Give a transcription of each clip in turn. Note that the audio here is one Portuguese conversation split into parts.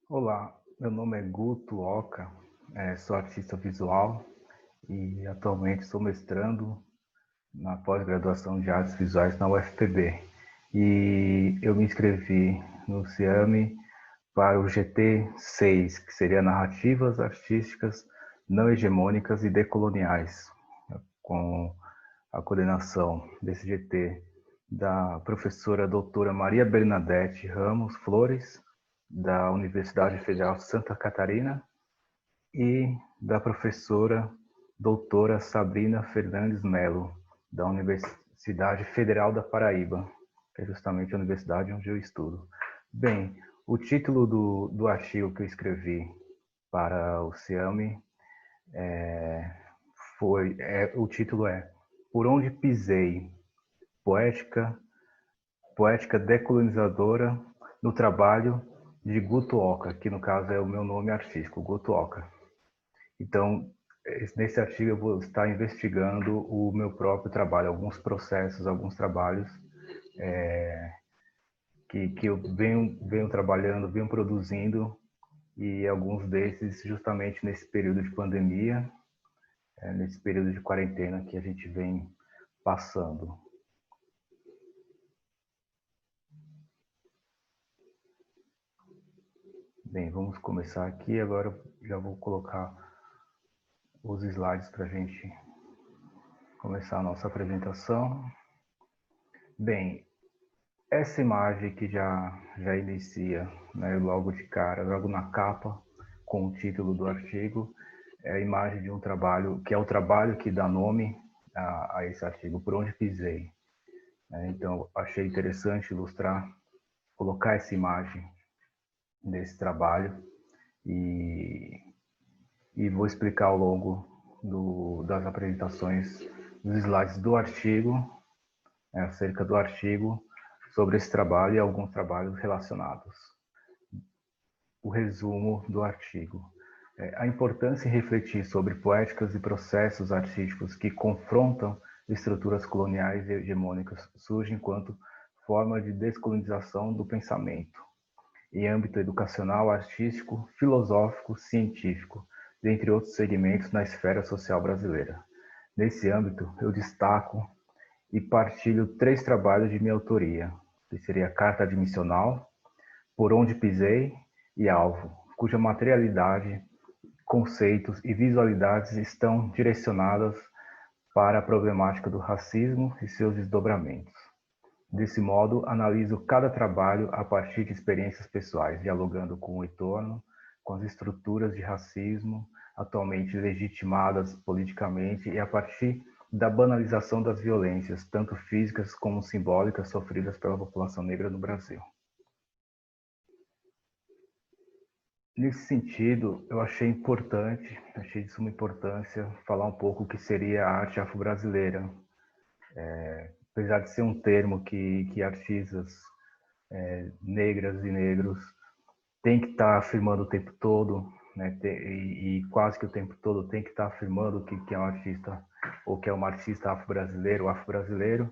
Olá, meu nome é Guto Oca, sou artista visual e atualmente sou mestrando na pós-graduação de artes visuais na UFPB. E eu me inscrevi no CIAME para o GT6, que seria Narrativas Artísticas Não Hegemônicas e Decoloniais, com a coordenação desse GT da professora doutora Maria Bernadette Ramos Flores, da Universidade Federal de Santa Catarina, e da professora doutora Sabrina Fernandes Melo, da Universidade Federal da Paraíba, que é justamente a universidade onde eu estudo. Bem, o título do artigo que eu escrevi para o CIAME o título é Por Onde Pisei, Poética, Poética Decolonizadora no Trabalho de Guto Oca, que no caso é o meu nome artístico, Guto Oca. Então, nesse artigo eu vou estar investigando o meu próprio trabalho, alguns processos, alguns trabalhos que eu venho trabalhando, venho produzindo, e alguns desses justamente nesse período de pandemia, nesse período de quarentena que a gente vem passando. Bem, vamos começar aqui. Agora já vou colocar os slides para a gente começar a nossa apresentação. Bem, essa imagem que já inicia, né, logo de cara, logo na capa, com o título do artigo, é a imagem de um trabalho, que é o trabalho que dá nome a esse artigo, Por Onde Pisei. Então, achei interessante ilustrar, colocar essa imagem desse trabalho e, e vou explicar ao longo das apresentações, dos slides do artigo, acerca do artigo, sobre esse trabalho e alguns trabalhos relacionados. O resumo do artigo. A importância em refletir sobre poéticas e processos artísticos que confrontam estruturas coloniais e hegemônicas surge enquanto forma de descolonização do pensamento, em âmbito educacional, artístico, filosófico, científico, dentre outros segmentos na esfera social brasileira. Nesse âmbito, eu destaco e partilho 3 trabalhos de minha autoria, que seria Carta Admissional, Por Onde Pisei e Alvo, cuja materialidade, conceitos e visualidades estão direcionadas para a problemática do racismo e seus desdobramentos. Desse modo, analiso cada trabalho a partir de experiências pessoais, dialogando com o entorno, com as estruturas de racismo atualmente legitimadas politicamente e a partir da banalização das violências, tanto físicas como simbólicas, sofridas pela população negra no Brasil. Nesse sentido, eu achei de suma importância, falar um pouco o que seria a arte afro-brasileira. Apesar de ser um termo que artistas negras e negros têm que estar afirmando o tempo todo, né, e quase que o tempo todo tem que estar afirmando que é um artista, ou que é uma artista afro-brasileiro,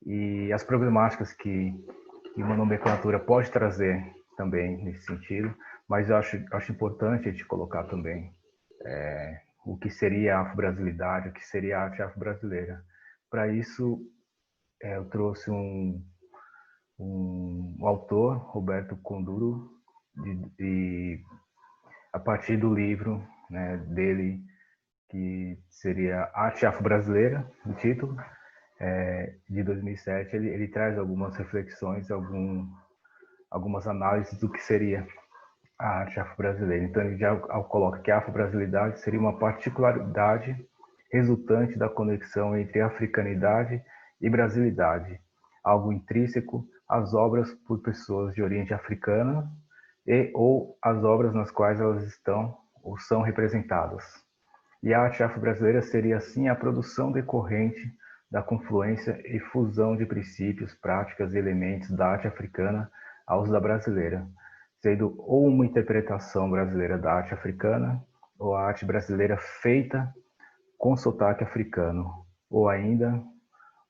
e as problemáticas que uma nomenclatura pode trazer também nesse sentido, mas eu acho importante a gente colocar também o que seria a afro-brasilidade, o que seria a arte afro-brasileira. Para isso, eu trouxe um autor, Roberto Conduro, a partir do livro, né, dele, que seria Arte Afro-Brasileira, o título, de 2007, ele traz algumas reflexões, algumas análises do que seria a arte afro-brasileira. Então, ele já coloca que a afro-brasilidade seria uma particularidade resultante da conexão entre africanidade e brasilidade, algo intrínseco às obras por pessoas de origem africana e ou às obras nas quais elas estão ou são representadas. E a arte afro-brasileira seria, assim, a produção decorrente da confluência e fusão de princípios, práticas e elementos da arte africana aos da brasileira, sendo ou uma interpretação brasileira da arte africana, ou a arte brasileira feita com sotaque africano, ou ainda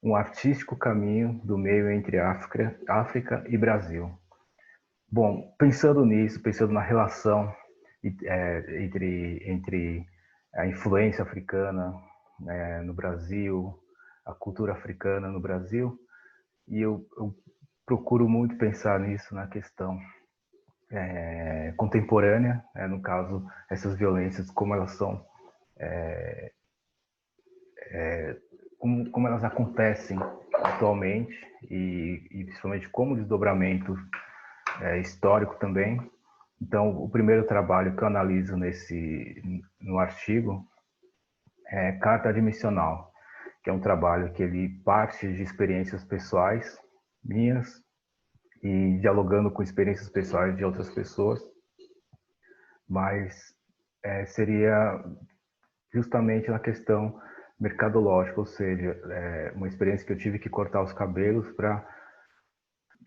um artístico caminho do meio entre África e Brasil. Bom, pensando nisso, pensando na relação entre a influência africana, né, no Brasil, a cultura africana no Brasil, e eu procuro muito pensar nisso na questão contemporânea, no caso, essas violências, como elas são, como elas acontecem atualmente, e principalmente como desdobramento histórico também. Então, o primeiro trabalho que eu analiso no artigo é Carta Admissional, que é um trabalho que ele parte de experiências pessoais minhas e dialogando com experiências pessoais de outras pessoas, mas seria justamente na questão mercadológica, ou seja, uma experiência que eu tive que cortar os cabelos para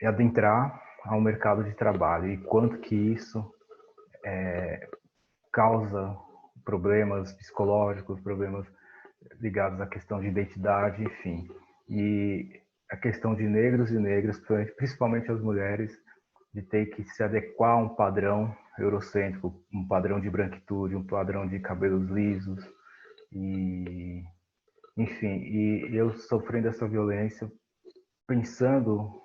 adentrar ao mercado de trabalho e quanto que isso causa problemas psicológicos, problemas ligados à questão de identidade, enfim. E a questão de negros e negras, principalmente as mulheres, de ter que se adequar a um padrão eurocêntrico, um padrão de branquitude, um padrão de cabelos lisos, e enfim, e eu sofrendo essa violência, pensando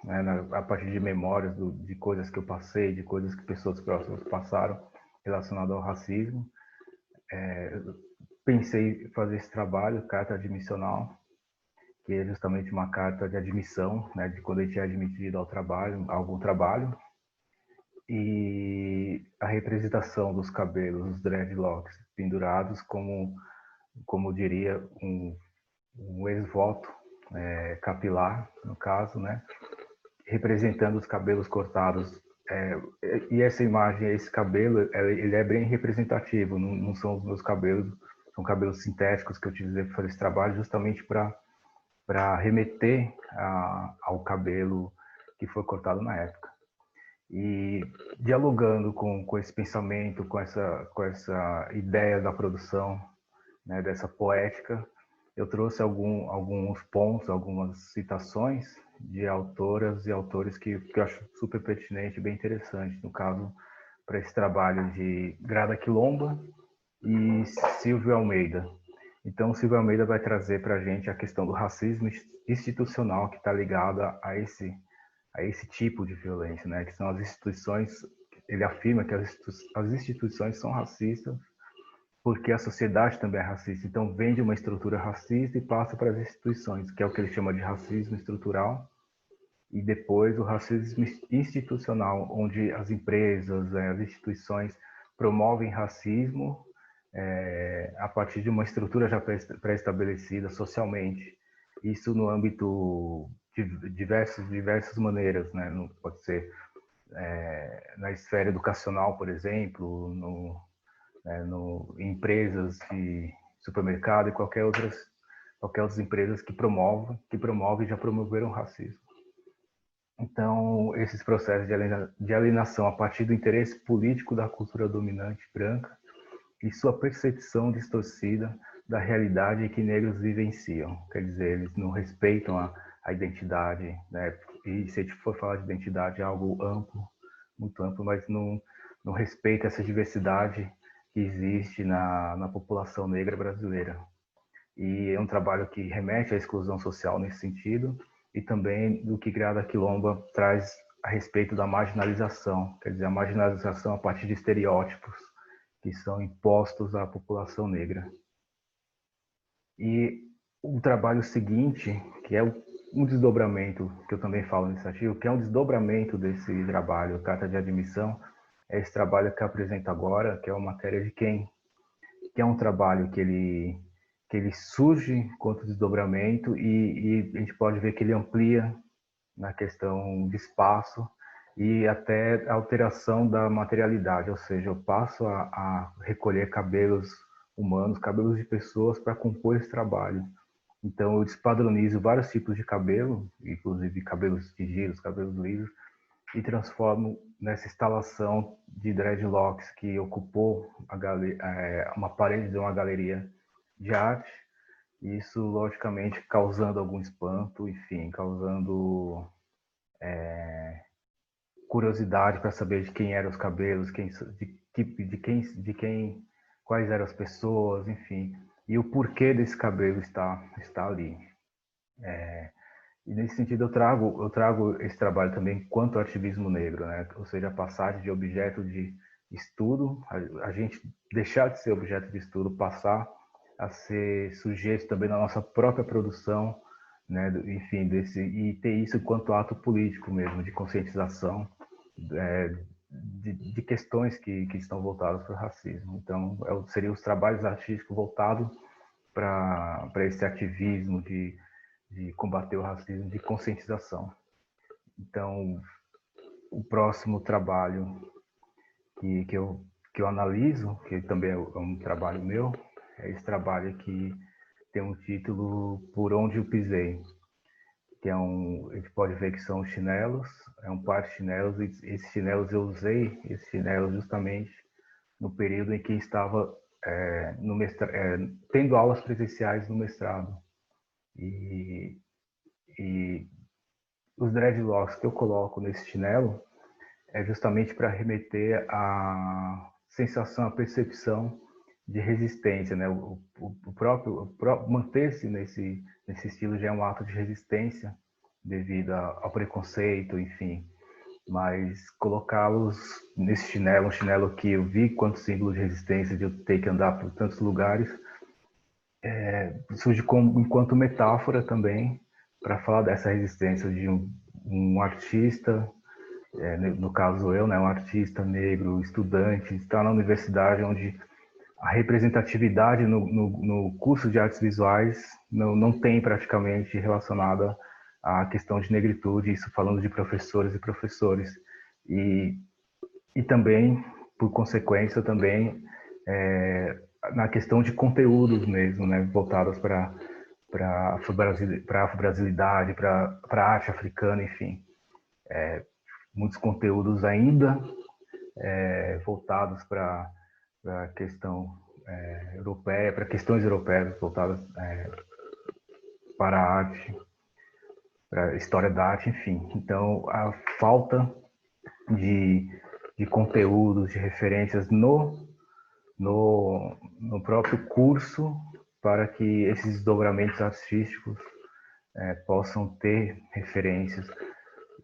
a partir de memórias de coisas que eu passei, de coisas que pessoas próximas passaram relacionadas ao racismo, pensei em fazer esse trabalho, carta admissional, que é justamente uma carta de admissão, né, de quando a gente é admitido ao trabalho, a algum trabalho, e a representação dos cabelos, os dreadlocks pendurados como diria um ex-voto capilar, no caso, né, representando os cabelos cortados. E essa imagem, esse cabelo, ele é bem representativo, não são os meus cabelos, são cabelos sintéticos que eu utilizei para fazer esse trabalho, justamente para remeter ao cabelo que foi cortado na época. E dialogando com esse pensamento, com essa ideia da produção, né, dessa poética, eu trouxe alguns pontos, algumas citações de autoras e autores que eu acho super pertinente e bem interessante, no caso, para esse trabalho de Grada Quilomba e Silvio Almeida. Então, o Silvio Almeida vai trazer para a gente a questão do racismo institucional que está ligada a esse tipo de violência, né? Que são as instituições. Ele afirma que as instituições são racistas porque a sociedade também é racista. Então, vem de uma estrutura racista e passa para as instituições, que é o que ele chama de racismo estrutural, e depois o racismo institucional, onde as empresas, as instituições promovem racismo a partir de uma estrutura já pré-estabelecida socialmente. Isso no âmbito de diversas maneiras, né? Pode ser na esfera educacional, por exemplo, em empresas de supermercado e qualquer outras empresas que promovem e já promoveram o racismo. Então, esses processos de alienação a partir do interesse político da cultura dominante branca e sua percepção distorcida da realidade que negros vivenciam. Quer dizer, eles não respeitam a identidade, né? E se a gente for falar de identidade, é algo amplo, muito amplo, mas não respeita essa diversidade que existe na população negra brasileira. E é um trabalho que remete à exclusão social nesse sentido, e também do que Grada Quilomba traz a respeito da marginalização, quer dizer, a marginalização a partir de estereótipos que são impostos à população negra. E o trabalho seguinte, que é um desdobramento, que eu também falo nesse artigo, que é um desdobramento desse trabalho, Carta de Admissão, é esse trabalho que eu apresento agora, que é uma matéria de quem, que é um trabalho que ele surge contra o desdobramento e a gente pode ver que ele amplia na questão de espaço e até a alteração da materialidade, ou seja, eu passo a recolher cabelos humanos, cabelos de pessoas para compor esse trabalho. Então eu despadronizo vários tipos de cabelo, inclusive cabelos tingidos, cabelos lisos, e transformo nessa instalação de dreadlocks que ocupou uma parede de uma galeria de arte, isso logicamente causando algum espanto, enfim, causando curiosidade para saber de quem eram os cabelos, quais eram as pessoas, enfim, e o porquê desse cabelo está ali. E nesse sentido eu trago esse trabalho também quanto ativismo negro, né? Ou seja, a passagem de objeto de estudo, a gente deixar de ser objeto de estudo, passar a ser sujeito também na nossa própria produção, né? Enfim, e ter isso quanto ato político mesmo, de conscientização de questões que estão voltadas para o racismo. Então, seriam os trabalhos artísticos voltados para esse ativismo de combater o racismo, de conscientização. Então, o próximo trabalho que eu analiso, que também é um trabalho meu, é esse trabalho que tem um título Por Onde Eu Pisei, que a gente pode ver que são chinelos, é um par de chinelos, e esses chinelos eu usei, esses chinelos justamente no período em que estava tendo aulas presenciais no mestrado. E os dreadlocks que eu coloco nesse chinelo é justamente para remeter à sensação, à percepção de resistência, né? O próprio manter-se nesse estilo já é um ato de resistência devido ao preconceito, enfim. Mas colocá-los nesse chinelo, um chinelo que eu vi quanto símbolo de resistência, de eu ter que andar por tantos lugares, surge enquanto metáfora também para falar dessa resistência de um artista, no caso eu, né, um artista negro, estudante, está na universidade onde a representatividade no curso de artes visuais não tem praticamente relacionada à questão de negritude, isso falando de professores e professores. E também, por consequência, também na questão de conteúdos mesmo, né, voltados para a afro-brasilidade, para a arte africana, enfim. Muitos conteúdos ainda voltados para a questão europeia, para questões europeias voltadas para a arte, para a história da arte, enfim. Então, a falta de conteúdos, de referências no próprio curso para que esses desdobramentos artísticos possam ter referências.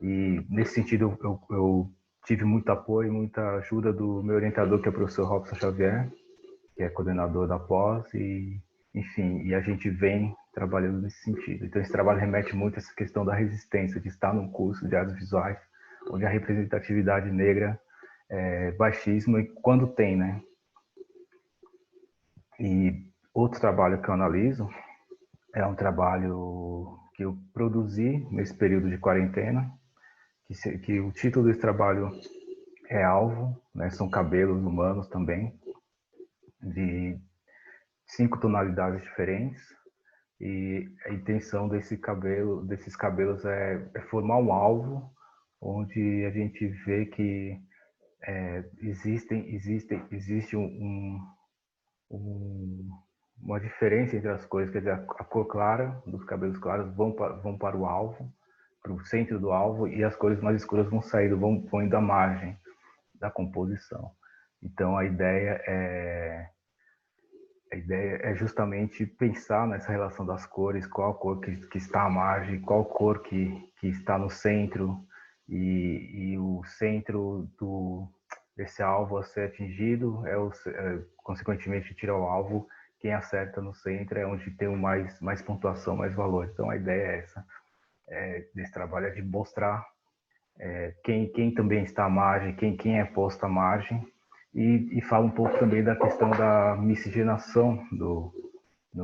E, nesse sentido, eu tive muito apoio, muita ajuda do meu orientador, que é o professor Robson Xavier, que é coordenador da pós, e, enfim, e a gente vem trabalhando nesse sentido. Então, esse trabalho remete muito a essa questão da resistência, de estar num curso de artes visuais, onde a representatividade negra é baixíssima, e quando tem, né? E outro trabalho que eu analiso é um trabalho que eu produzi nesse período de quarentena, que o título desse trabalho é Alvo, né? São cabelos humanos também, de 5 tonalidades diferentes, e a intenção desses cabelos é formar um alvo onde a gente vê que existe uma diferença entre as cores, quer dizer, a cor clara dos cabelos claros vão para o alvo, para o centro do alvo, e as cores mais escuras vão indo à margem da composição. Então a ideia é justamente pensar nessa relação das cores, qual cor que está à margem, qual cor que está no centro, e o centro desse alvo a ser atingido consequentemente, tira o alvo, quem acerta no centro é onde tem mais pontuação, mais valor. Então a ideia é essa, desse trabalho, é de mostrar quem também está à margem, quem é posto à margem, e fala um pouco também da questão da miscigenação no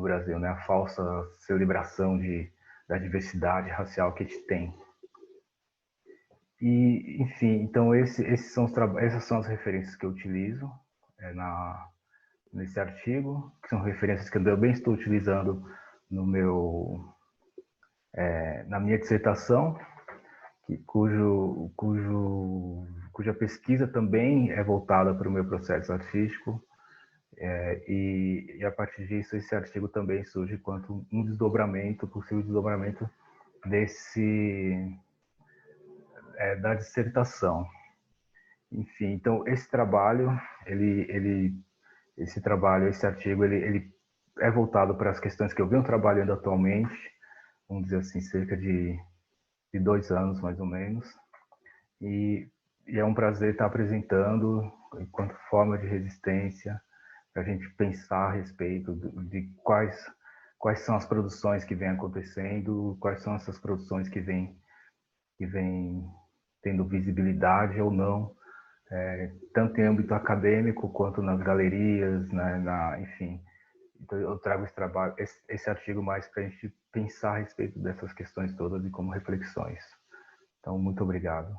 Brasil, né? A falsa celebração da diversidade racial que a gente tem. E, enfim, então essas são as referências que eu utilizo nesse artigo, que são referências que eu também estou utilizando na minha dissertação, cuja pesquisa também é voltada para o meu processo artístico, e a partir disso esse artigo também surge quanto possível desdobramento da dissertação. Enfim, então esse trabalho, esse artigo, ele é voltado para as questões que eu venho trabalhando atualmente, vamos dizer assim, cerca de 2 anos mais ou menos, e é um prazer estar apresentando enquanto forma de resistência, para a gente pensar a respeito de quais são as produções que vêm acontecendo, quais são essas produções que vêm tendo visibilidade ou não, tanto em âmbito acadêmico quanto nas galerias, enfim. Então eu trago esse trabalho, esse artigo mais para a gente pensar a respeito dessas questões todas e como reflexões. Então, muito obrigado.